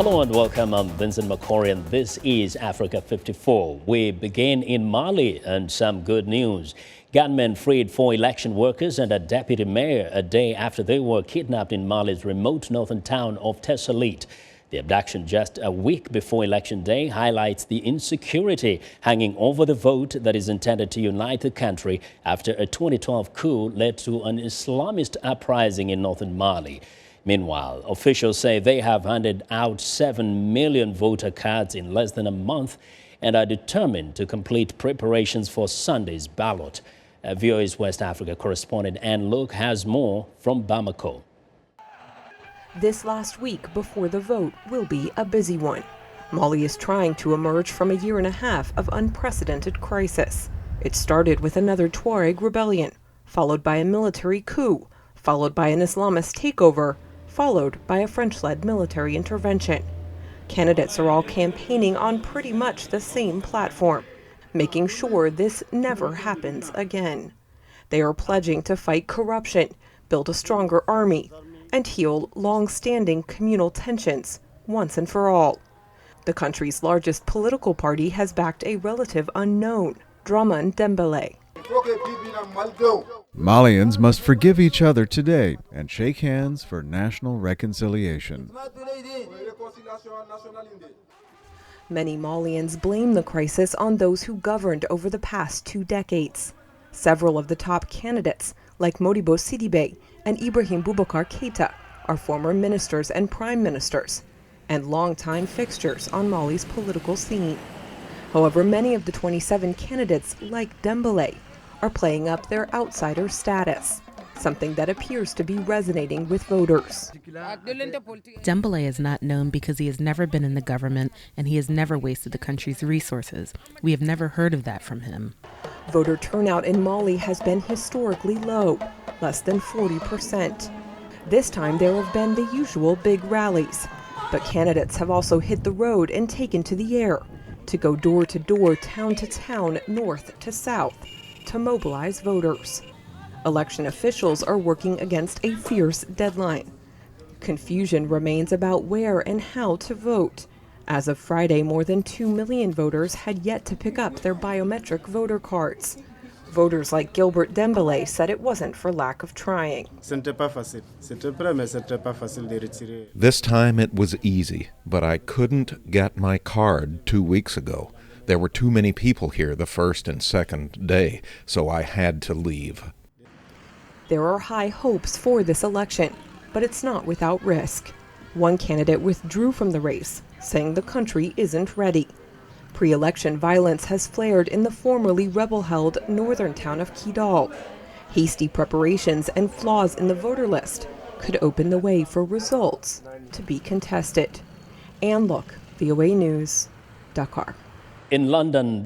Hello and welcome. I'm Vincent McCory and this is Africa 54. We begin in Mali and some good news. Gunmen freed 4 election workers and a deputy mayor a day after they were kidnapped in Mali's remote northern town of Tessalit. The abduction just a week before Election Day highlights the insecurity hanging over the vote that is intended to unite the country after a 2012 coup led to an Islamist uprising in northern Mali. Meanwhile, officials say they have handed out 7 million voter cards in less than a month and are determined to complete preparations for Sunday's ballot. VOA West Africa correspondent Anne Luke has more from Bamako. This last week before the vote will be a busy one. Mali is trying to emerge from a year and a half of unprecedented crisis. It started with another Tuareg rebellion, followed by a military coup, followed by an Islamist takeover, followed by a French-led military intervention. Candidates are all campaigning on pretty much the same platform, making sure this never happens again. They are pledging to fight corruption, build a stronger army, and heal long-standing communal tensions once and for all. The country's largest political party has backed a relative unknown, Gunmen Dembélé. Malians must forgive each other today and shake hands for national reconciliation. Many Malians blame the crisis on those who governed over the past 2 decades. Several of the top candidates, like Modibo Sidibé and Ibrahim Boubacar Keïta, are former ministers and prime ministers, and longtime fixtures on Mali's political scene. However, many of the 27 candidates, like Dembélé, are playing up their outsider status, something that appears to be resonating with voters. Dembélé is not known because he has never been in the government and he has never wasted the country's resources. We have never heard of that from him. Voter turnout in Mali has been historically low, less than 40%. This time there have been the usual big rallies, but candidates have also hit the road and taken to the air to go door to door, town to town, north to south, to mobilize voters. Election officials are working against a fierce deadline. Confusion remains about where and how to vote. As of Friday, more than 2 million voters had yet to pick up their biometric voter cards. Voters like Gilbert Dembélé said it wasn't for lack of trying. This time it was easy, but I couldn't get my card 2 weeks ago. There were too many people here the first and second day, so I had to leave. There are high hopes for this election, but it's not without risk. One candidate withdrew from the race, saying the country isn't ready. Pre-election violence has flared in the formerly rebel-held northern town of Kidal. Hasty preparations and flaws in the voter list could open the way for results to be contested. Anne Luke, VOA News, Dakar. In London,